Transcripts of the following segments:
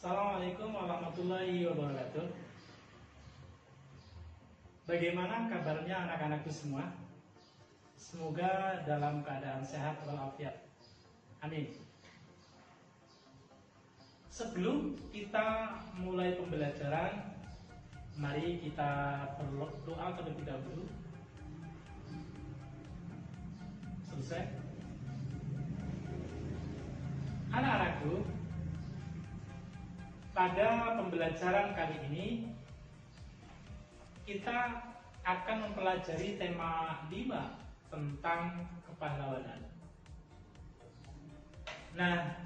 Assalamualaikum warahmatullahi wabarakatuh. Bagaimana kabarnya anak-anakku semua? Semoga dalam keadaan sehat walafiat. Amin. Sebelum kita mulai pembelajaran, mari kita berdoa terlebih dahulu. Selesai. Anak-anakku, pada pembelajaran kali ini kita akan mempelajari tema 5 tentang kepahlawanan. Nah,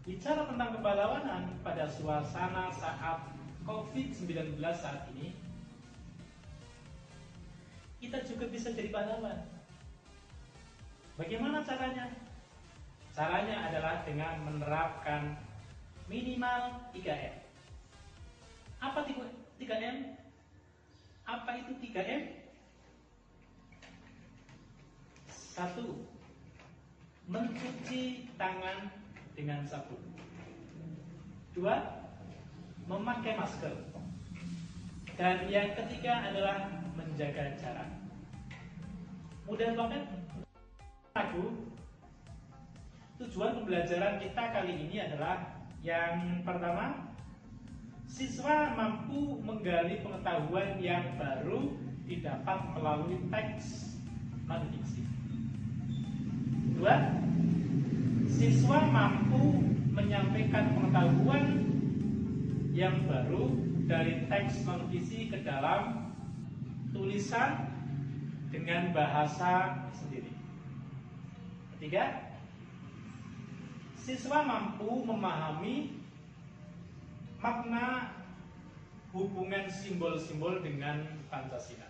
bicara tentang kepahlawanan pada suasana saat COVID-19 saat ini, kita juga bisa jadi pahlawan. Bagaimana caranya? Caranya adalah dengan menerapkan minimal 3M. Apa 3M? Apa itu 3M? 1. Mencuci tangan dengan sabun. 2. Memakai masker. Dan yang ketiga adalah menjaga jarak. Mudah banget. Tujuan pembelajaran kita kali ini adalah yang pertama, siswa mampu menggali pengetahuan yang baru didapat melalui teks non-fiksi. 2. Siswa mampu menyampaikan pengetahuan yang baru dari teks non-fiksi ke dalam tulisan dengan bahasa sendiri. 3. Siswa mampu memahami makna hubungan simbol-simbol dengan Pancasila.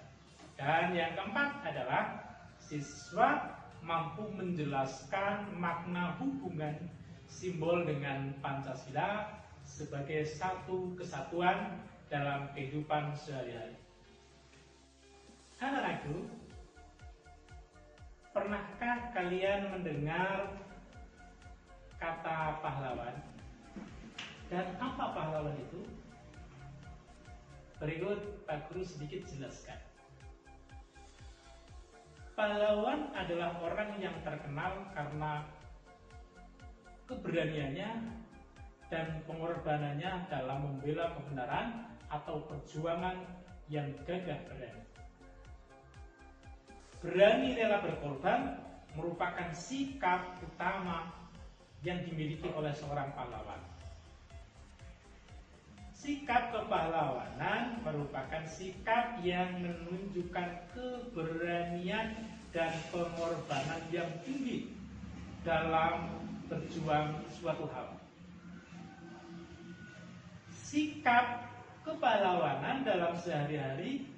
Dan yang keempat adalah siswa mampu menjelaskan makna hubungan simbol dengan Pancasila sebagai satu kesatuan dalam kehidupan sehari-hari. Anak-anakku, pernahkah kalian mendengar kata pahlawan? Dan apa pahlawan itu? Berikut Pak Guru sedikit jelaskan. Pahlawan adalah orang yang terkenal karena keberaniannya dan pengorbanannya dalam membela kebenaran atau perjuangan yang gagah berani. Berani rela berkorban merupakan sikap utama yang dimiliki oleh seorang pahlawan. Sikap kepahlawanan merupakan sikap yang menunjukkan keberanian dan pengorbanan yang tinggi dalam berjuang suatu hal. Sikap kepahlawanan dalam sehari-hari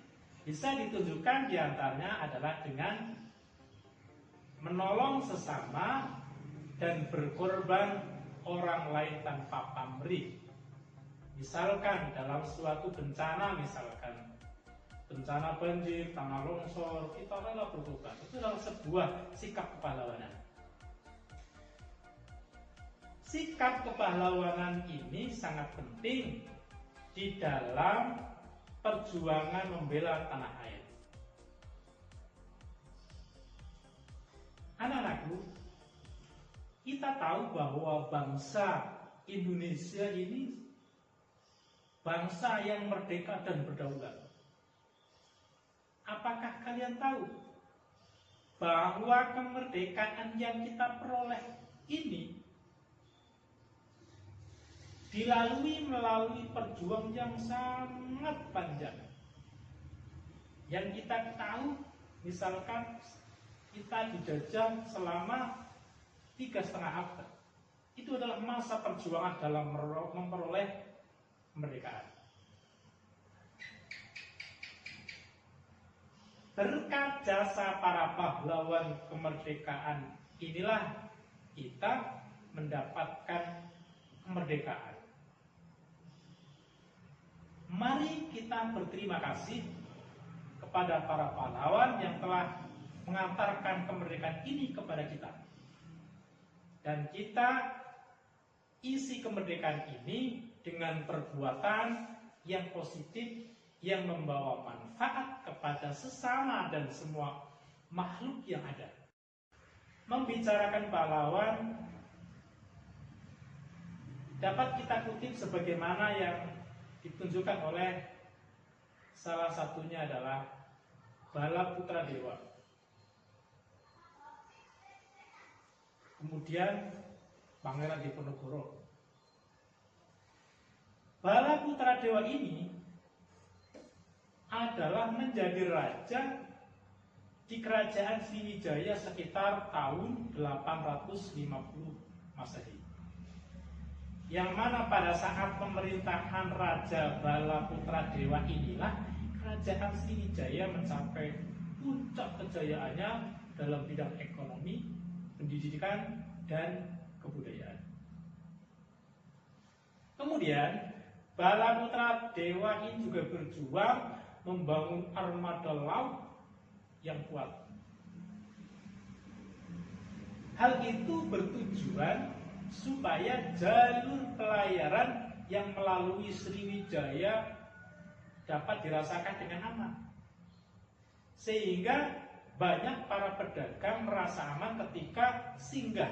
bisa ditunjukkan diantaranya adalah dengan menolong sesama dan berkorban orang lain tanpa pamrih. Misalkan dalam suatu bencana, misalkan bencana banjir, tanah longsor, kita rela berkorban. Itu adalah sebuah sikap kepahlawanan. Sikap kepahlawanan ini sangat penting di dalam perjuangan membela tanah air. Anak-anakku, kita tahu bahwa bangsa Indonesia ini bangsa yang merdeka dan berdaulat. Apakah kalian tahu bahwa kemerdekaan yang kita peroleh ini dilalui melalui perjuangan yang sangat panjang? Yang kita tahu, misalkan kita dijajah selama 3,5 abad. Itu adalah masa perjuangan dalam memperoleh kemerdekaan. Berkat jasa para pahlawan kemerdekaan inilah kita mendapatkan kemerdekaan. Mari kita berterima kasih kepada para pahlawan yang telah mengantarkan kemerdekaan ini kepada kita. Dan kita isi kemerdekaan ini dengan perbuatan yang positif yang membawa manfaat kepada sesama dan semua makhluk yang ada. Membicarakan pahlawan dapat kita kutip sebagaimana yang ditunjukkan oleh salah satunya adalah Bala Putra Dewa. Kemudian Pangeran Diponegoro. Bala Putra Dewa ini adalah menjadi raja di kerajaan Sriwijaya sekitar tahun 850 Masehi. Yang mana pada saat pemerintahan Raja Bala Putra Dewa inilah kerajaan Sriwijaya mencapai puncak kejayaannya dalam bidang ekonomi, pendidikan, dan kebudayaan. Kemudian Bala Putra Dewa ini juga berjuang membangun armada laut yang kuat. Hal itu bertujuan supaya jalur pelayaran yang melalui Sriwijaya dapat dirasakan dengan aman. Sehingga banyak para pedagang merasa aman ketika singgah.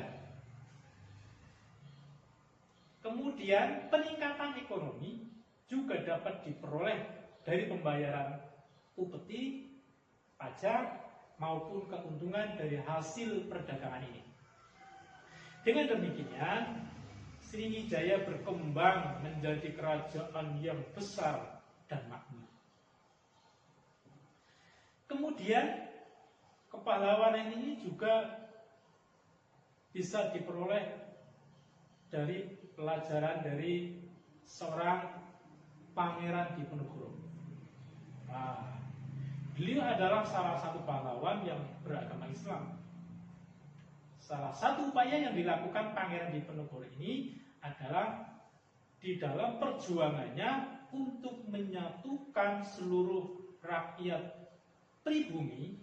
Kemudian peningkatan ekonomi juga dapat diperoleh dari pembayaran upeti, pajak, maupun keuntungan dari hasil perdagangan ini. Dengan demikian, Sriwijaya berkembang menjadi kerajaan yang besar dan makmur. Kemudian, kepahlawanan ini juga bisa diperoleh dari pelajaran dari seorang Pangeran Diponegoro. Nah, beliau adalah salah satu pahlawan yang beragama Islam. Salah satu upaya yang dilakukan Pangeran Diponegoro ini adalah di dalam perjuangannya untuk menyatukan seluruh rakyat pribumi.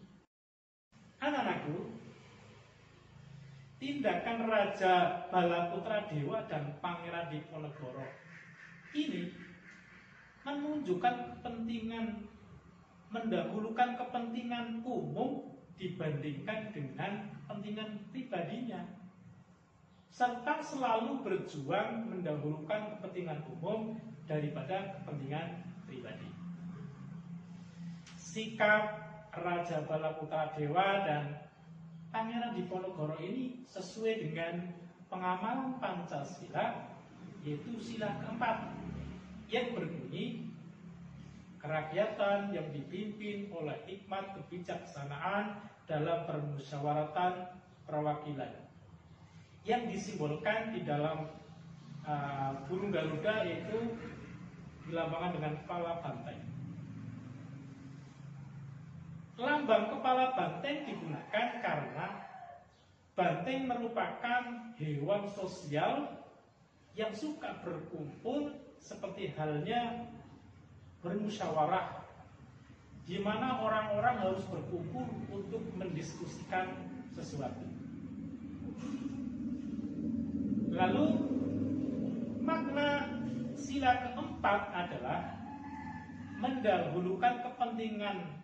Anak-anakku, tindakan Raja Bala Putra Dewa dan Pangeran Diponegoro ini menunjukkan kepentingan, mendahulukan kepentingan umum dibandingkan dengan kepentingan pribadinya, serta selalu berjuang mendahulukan kepentingan umum daripada kepentingan pribadi. Sikap Raja Bala Putra Dewa dan Pangeran Diponegoro ini sesuai dengan pengamalan Pancasila, yaitu sila keempat yang berbunyi, kerakyatan yang dipimpin oleh hikmat kebijaksanaan dalam permusyawaratan perwakilan, yang disimbolkan di dalam burung Garuda, yaitu dilambangkan dengan kepala banteng. Lambang kepala banteng digunakan karena banteng merupakan hewan sosial yang suka berkumpul, seperti halnya bermusyawarah, di mana orang-orang harus berkumpul untuk mendiskusikan sesuatu. Lalu makna sila keempat adalah mendahulukan kepentingan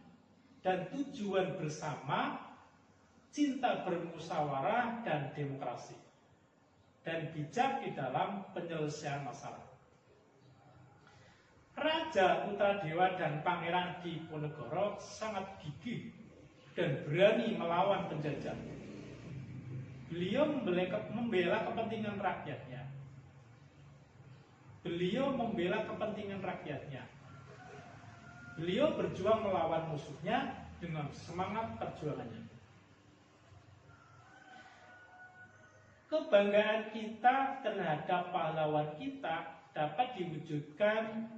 dan tujuan bersama, cinta bermusyawarah dan demokrasi, dan bijak di dalam penyelesaian masalah. Raja Putra Dewa dan Pangeran Diponegoro sangat gigih dan berani melawan penjajah. Beliau membela kepentingan rakyatnya. Beliau membela kepentingan rakyatnya. Beliau berjuang melawan musuhnya dengan semangat perjuangannya. Kebanggaan kita terhadap pahlawan kita dapat diwujudkan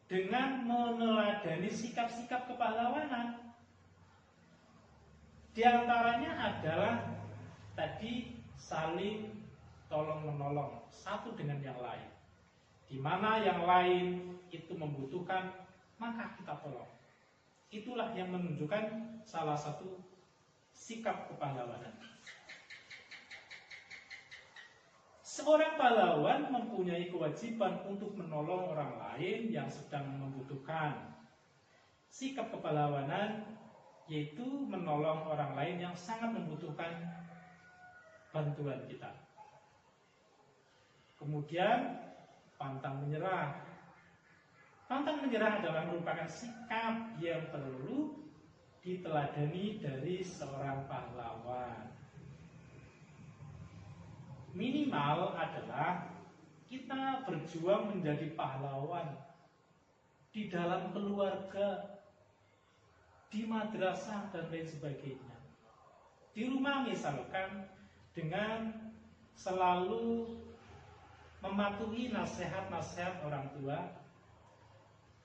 dengan meneladani sikap-sikap kepahlawanan. Di antaranya adalah tadi saling tolong-menolong satu dengan yang lain. Di mana yang lain itu membutuhkan, maka kita tolong. Itulah yang menunjukkan salah satu sikap kepahlawanan. Seorang pahlawan mempunyai kewajiban untuk menolong orang lain yang sedang membutuhkan. Sikap kepahlawanan yaitu menolong orang lain yang sangat membutuhkan bantuan kita. Kemudian pantang menyerah. Pantang menyerah adalah merupakan sikap yang perlu diteladani dari seorang pahlawan. Minimal adalah kita berjuang menjadi pahlawan di dalam keluarga, di madrasah dan lain sebagainya. Di rumah misalkan dengan selalu mematuhi nasihat-nasihat orang tua,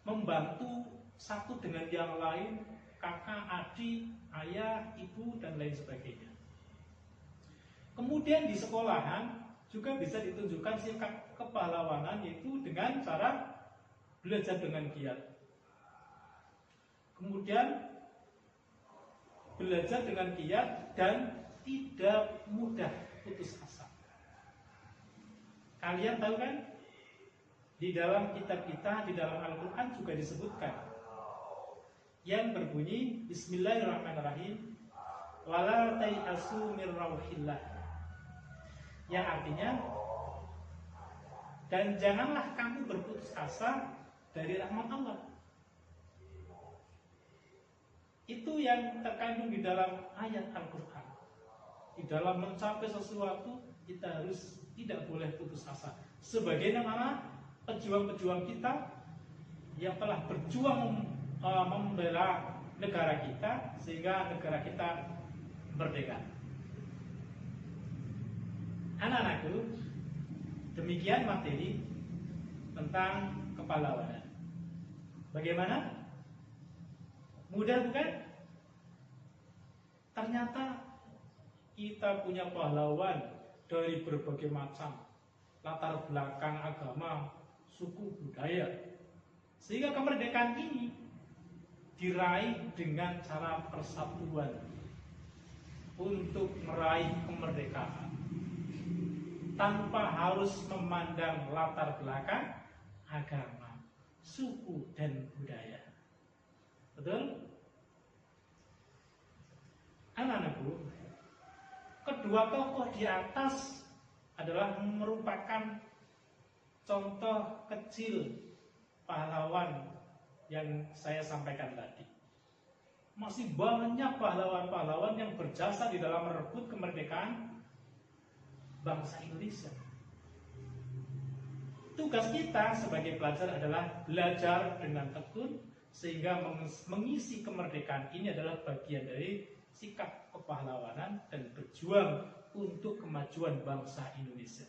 membantu satu dengan yang lain, kakak, adik, ayah, ibu, dan lain sebagainya. Kemudian di sekolahan juga bisa ditunjukkan sikap kepahlawanan, yaitu dengan cara belajar dengan giat. Kemudian belajar dengan giat dan tidak mudah putus asa. Kalian tahu kan? Di dalam kitab kita, di dalam Al-Quran juga disebutkan yang berbunyi Bismillahirrahmanirrahim, wala tai'asu mir rauhillah, yang artinya, dan janganlah kamu berputus asa dari rahmat Allah. Itu yang terkandung di dalam ayat Al-Quran. Di dalam mencapai sesuatu, kita harus tidak boleh putus asa. Sebagaimana pejuang-pejuang kita yang telah berjuang membela negara kita sehingga negara kita merdeka. Anak-anakku, demikian materi tentang kepahlawanan. Bagaimana? Mudah bukan? Ternyata kita punya pahlawan dari berbagai macam latar belakang agama, suku, budaya. Sehingga kemerdekaan ini diraih dengan cara persatuan untuk meraih kemerdekaan tanpa harus memandang latar belakang agama, suku, dan budaya. Betul? Anak-anakku, kedua tokoh di atas adalah merupakan contoh kecil pahlawan yang saya sampaikan tadi. Masih banyak pahlawan-pahlawan yang berjasa di dalam merebut kemerdekaan bangsa Indonesia. Tugas kita sebagai pelajar adalah belajar dengan tekun, sehingga mengisi kemerdekaan ini adalah bagian dari sikap kepahlawanan dan berjuang untuk kemajuan bangsa Indonesia.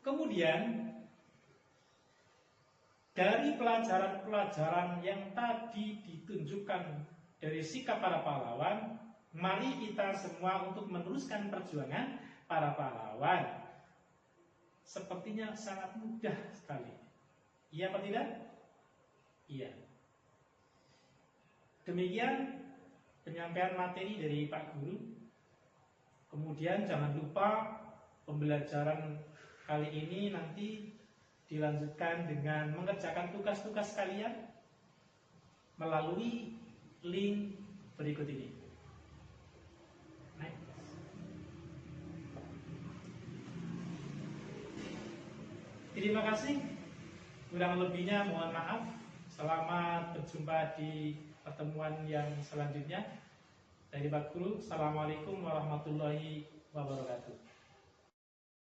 Kemudian dari pelajaran-pelajaran yang tadi ditunjukkan dari sikap para pahlawan, mari kita semua untuk meneruskan perjuangan para pahlawan. Sepertinya sangat mudah sekali. Iya apa tidak? Iya. Demikian penyampaian materi dari Pak Guru. Kemudian jangan lupa pembelajaran kali ini nanti dilanjutkan dengan mengerjakan tugas-tugas kalian melalui link berikut ini. Next. Terima kasih. Kurang lebihnya mohon maaf. Selamat berjumpa di pertemuan yang selanjutnya. Dari Pak Guru, Assalamualaikum warahmatullahi wabarakatuh.